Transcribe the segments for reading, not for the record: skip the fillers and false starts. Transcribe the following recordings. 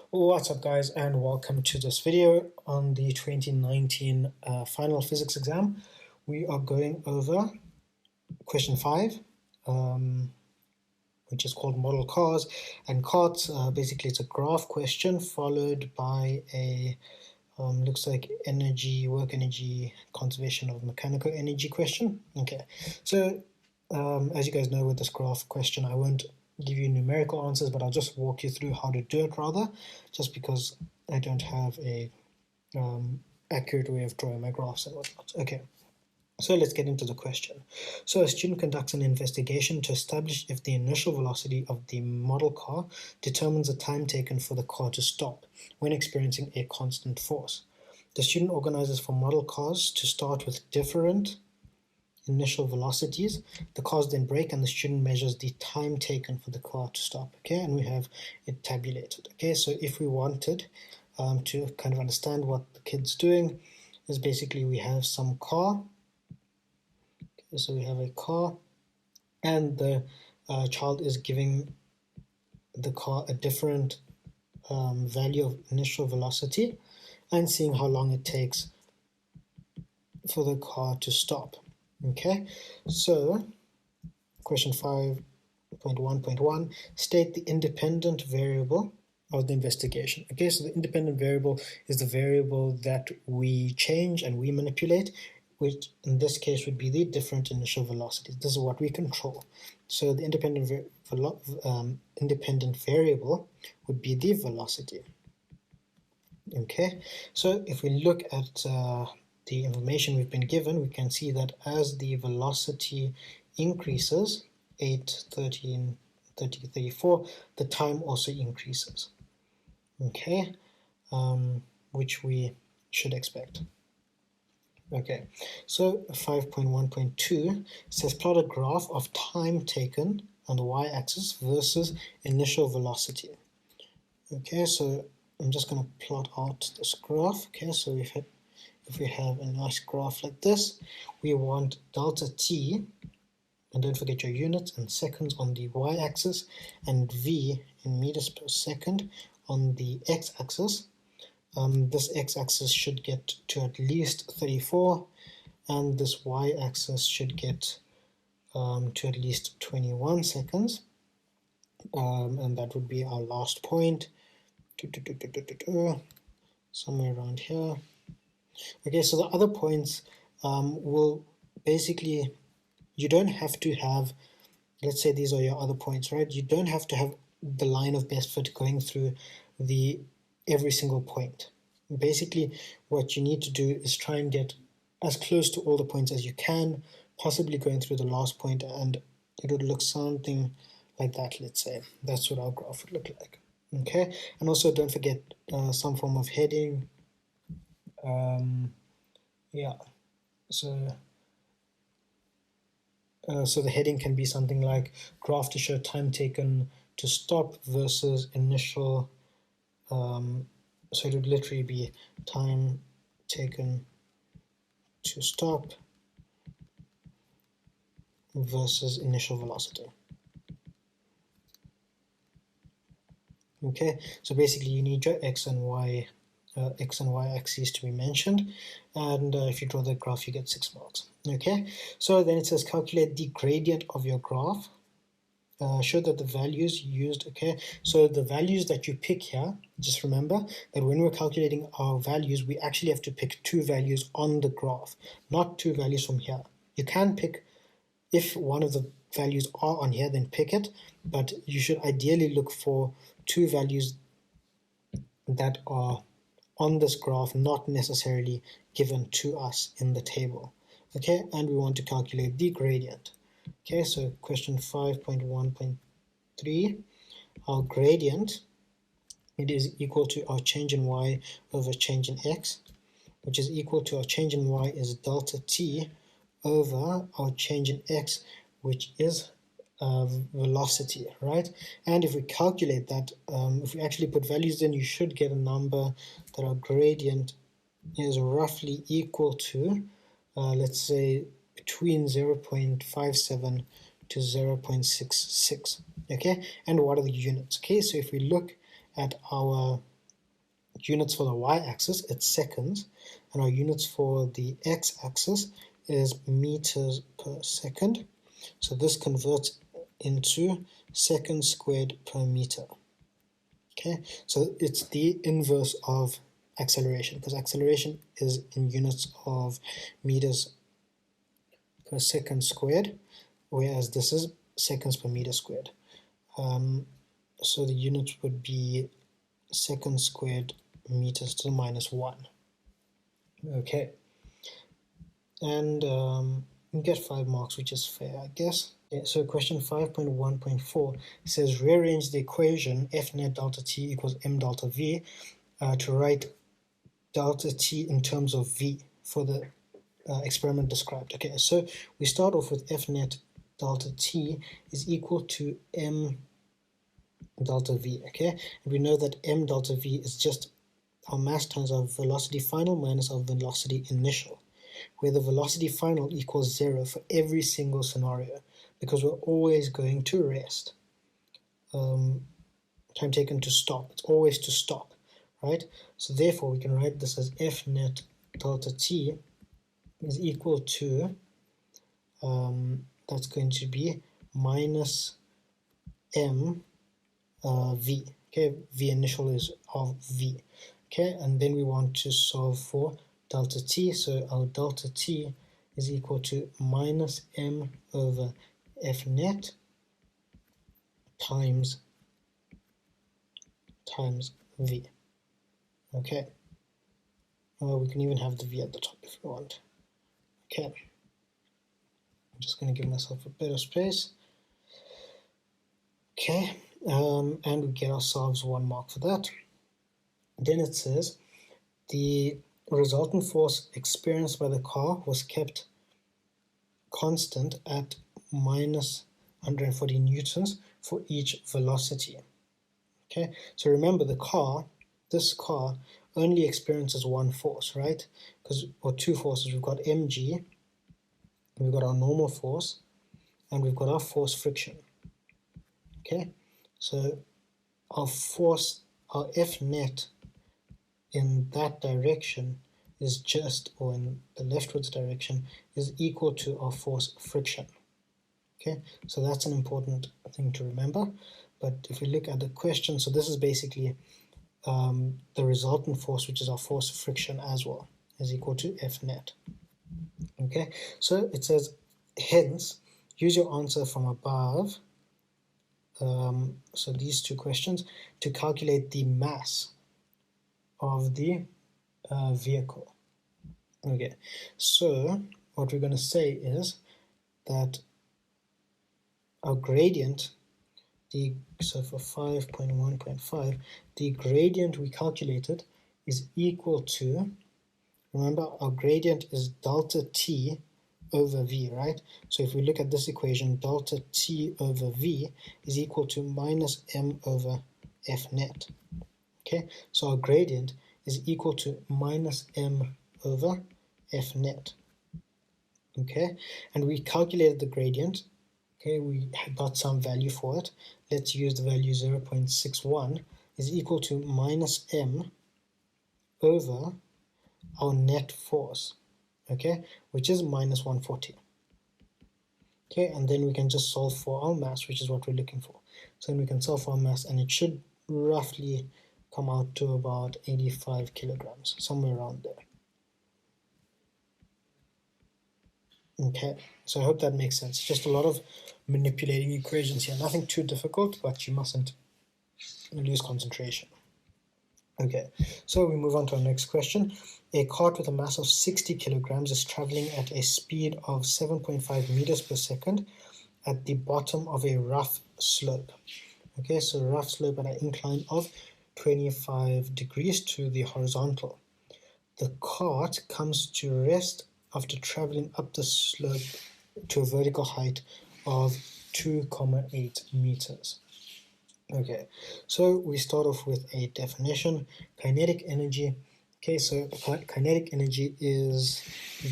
What's up, guys, and welcome to this video on the 2019 final physics exam. We are going over question 5, which is called model cars and carts. Basically, it's a graph question followed by a looks like work energy conservation of mechanical energy question. Okay, so as you guys know, with this graph question, I won't give you numerical answers, but I'll just walk you through how to do it rather, just because I don't have a accurate way of drawing my graphs and whatnot. Okay, so let's get into the question. So a student conducts an investigation to establish if the initial velocity of the model car determines the time taken for the car to stop when experiencing a constant force. The student organizes for model cars to start with different initial velocities. The cars then brake and the student measures the time taken for the car to stop. Okay, and we have it tabulated. Okay, so if we wanted to kind of understand what the kid's doing, is basically we have some car. Okay, so we have a car and the child is giving the car a different value of initial velocity and seeing how long it takes for the car to stop. Okay, so question 5.1.1, state the independent variable of the investigation. Okay, so the independent variable is the variable that we change and we manipulate, which in this case would be the different initial velocities. This is what we control. So the independent variable would be the velocity. Okay, so if we look at the information we've been given, we can see that as the velocity increases, 8, 13, 30, 34, the time also increases. Okay, which we should expect. Okay, so 5.1.2 says plot a graph of time taken on the y-axis versus initial velocity. Okay, so I'm just going to plot out this graph. Okay, so if we have a nice graph like this, we want delta t, and don't forget your units and seconds on the y-axis, and v in meters per second on the x-axis. This x-axis should get to at least 34, and this y-axis should get to at least 21 seconds, and that would be our last point, somewhere around here. Okay, so the other points will basically, you don't have to have, let's say these are your other points, right? You don't have to have the line of best fit going through every single point. Basically, what you need to do is try and get as close to all the points as you can, possibly going through the last point, and it would look something like that, let's say. That's what our graph would look like. Okay, and also don't forget some form of heading. Yeah, so the heading can be something like graph to show time taken to stop versus initial, so it would literally be time taken to stop versus initial velocity. Okay, so basically you need your x and y axes to be mentioned, and if you draw the graph you get 6 marks. Okay, so then it says calculate the gradient of your graph, show that the values used. Okay, so the values that you pick here, just remember that when we're calculating our values, we actually have to pick 2 values on the graph, not 2 values from here. You can pick, if one of the values are on here, then pick it, but you should ideally look for 2 values that are on this graph, not necessarily given to us in the table. Okay, and we want to calculate the gradient. Okay, so question 5.1.3, our gradient, it is equal to our change in y over change in x, which is equal to our change in y is delta t over our change in x, which is velocity, right? And if we calculate that, if we actually put values in, you should get a number that our gradient is roughly equal to, let's say, between 0.57 to 0.66. Okay, and what are the units? Okay, so if we look at our units for the y-axis, it's seconds, and our units for the x-axis is meters per second. So this converts into seconds squared per meter. Okay, so it's the inverse of acceleration, because acceleration is in units of meters per second squared, whereas this is seconds per meter squared. So the units would be seconds squared meters to the minus 1. Okay, and you get 5 marks, which is fair, I guess. Okay, so question 5.1.4 says rearrange the equation F net delta T equals m delta V to write delta T in terms of V for the experiment described. Okay, so we start off with F net delta T is equal to m delta V, okay? And we know that m delta V is just our mass times our velocity final minus our velocity initial, where the velocity final equals 0 for every single scenario, because we're always going to rest. Time taken to stop, it's always to stop, right? So therefore we can write this as F net delta T is equal to, that's going to be minus m V, okay? V initial is of V, okay? And then we want to solve for delta T, so our delta T is equal to minus m over F net times V, okay? We can even have the V at the top if we want. Okay, I'm just going to give myself a bit of space. Okay, and we get ourselves 1 mark for that. Then it says the resultant force experienced by the car was kept constant at minus 140 newtons for each velocity. Okay, so remember this car only experiences one force, right? Or two forces. We've got mg, we've got our normal force, and we've got our force friction. Okay, so our force, our F net in that direction is just, or in the leftwards direction, is equal to our force friction. Okay, so that's an important thing to remember. But if we look at the question, so this is basically the resultant force, which is our force friction as well, is equal to F net. Okay, so it says, hence, use your answer from above, so these two questions, to calculate the mass of the vehicle. Okay, so what we're going to say is that our gradient, so for 5.1.5, the gradient we calculated is equal to, remember our gradient is delta T over V, right? So if we look at this equation, delta T over V is equal to minus m over F net. Okay, so our gradient is equal to minus m over F net. Okay, and we calculated the gradient. Okay, we got some value for it. Let's use the value 0.61 is equal to minus m over our net force, okay, which is minus 140. Okay, and then we can just solve for our mass, which is what we're looking for. So then we can solve for our mass, and it should roughly come out to about 85 kilograms, somewhere around there. Okay, so I hope that makes sense. Just a lot of manipulating equations here. Nothing too difficult, but you mustn't lose concentration. Okay, so we move on to our next question. A cart with a mass of 60 kilograms is traveling at a speed of 7.5 meters per second at the bottom of a rough slope. Okay, so rough slope at an incline of 25 degrees to the horizontal. The cart comes to rest after traveling up the slope to a vertical height of 2,8 meters. Okay, so we start off with a definition. Kinetic energy. Okay, so kinetic energy is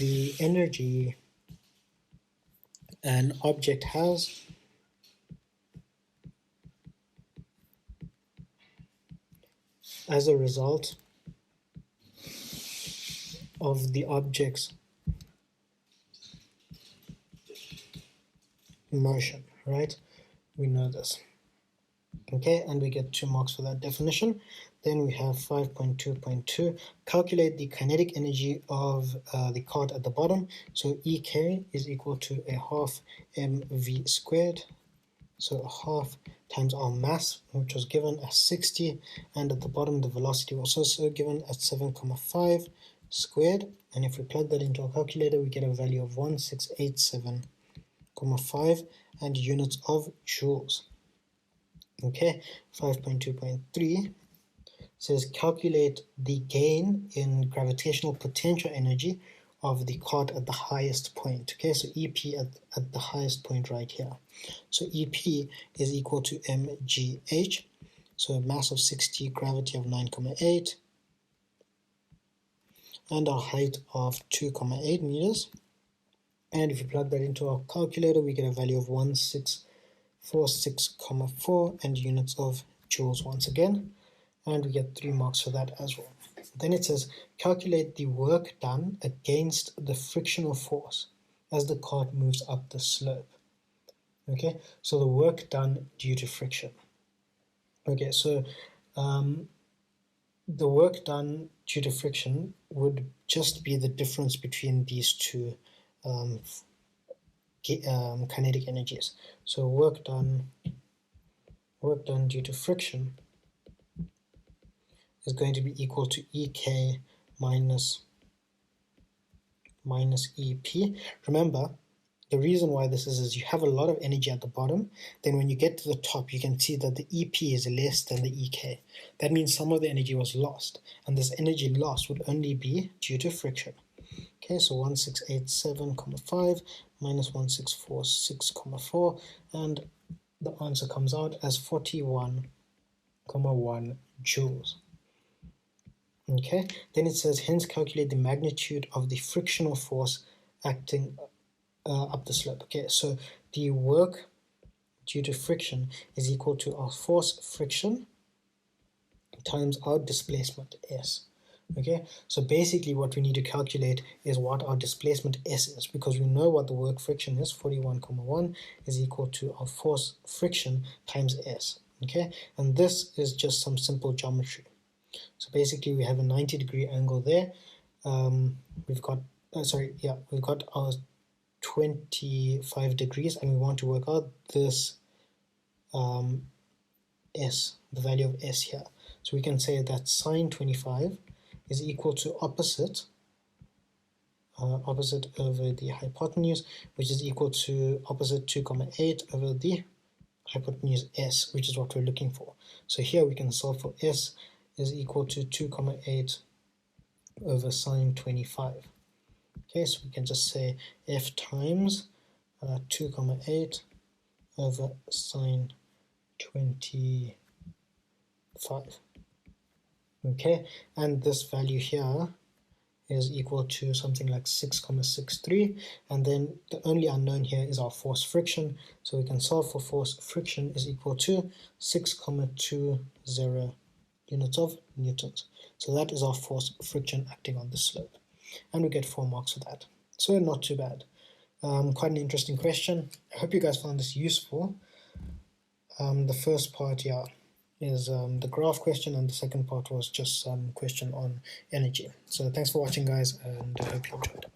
the energy an object has as a result of the object's motion, right? We know this. Okay, and we get 2 marks for that definition. Then we have 5.2.2, calculate the kinetic energy of the cart at the bottom. So EK is equal to a half mv squared, so a half times our mass, which was given as 60, and at the bottom the velocity was also given at 7,5 squared, and if we plug that into our calculator we get a value of 1687,5 and units of joules. Okay, 5.2.3 says calculate the gain in gravitational potential energy of the cart at the highest point. Okay, so EP at the highest point right here. So EP is equal to mgh, so a mass of 60, gravity of 9,8, and a height of 2,8 meters. And if you plug that into our calculator, we get a value of 1646,4 and units of joules once again, and we get 3 marks for that as well. Then it says calculate the work done against the frictional force as the cart moves up the slope. Okay, so the work done due to friction. Okay, so the work done due to friction would just be the difference between these two kinetic energies. So work done due to friction is going to be equal to EK minus EP. Remember, the reason why this is you have a lot of energy at the bottom, then when you get to the top you can see that the EP is less than the EK. That means some of the energy was lost, and this energy loss would only be due to friction. Okay, so 1687,5 minus 1646,4, and the answer comes out as 41,1 joules. Okay, then it says hence calculate the magnitude of the frictional force acting up the slope. Okay, so the work due to friction is equal to our force friction times our displacement S. Okay, so basically what we need to calculate is what our displacement S is, because we know what the work friction is. 41,1 is equal to our force friction times S. Okay, and this is just some simple geometry. So basically we have a 90-degree angle there. We've got our 25 degrees, and we want to work out this S, the value of S here. So we can say that sine 25 is equal to opposite over the hypotenuse, which is equal to opposite 2,8 over the hypotenuse S, which is what we're looking for. So here we can solve for S is equal to 2,8 over sine 25. Okay, so we can just say F times 2,8 over sine 25. Okay, and this value here is equal to something like 6,63, and then the only unknown here is our force friction, so we can solve for force friction is equal to 6,20 units of newtons. So that is our force friction acting on the slope, and we get 4 marks for that. So not too bad. Quite an interesting question. I hope you guys found this useful. The first part, is the graph question, and the second part was just some question on energy. So thanks for watching, guys, and I hope you enjoyed.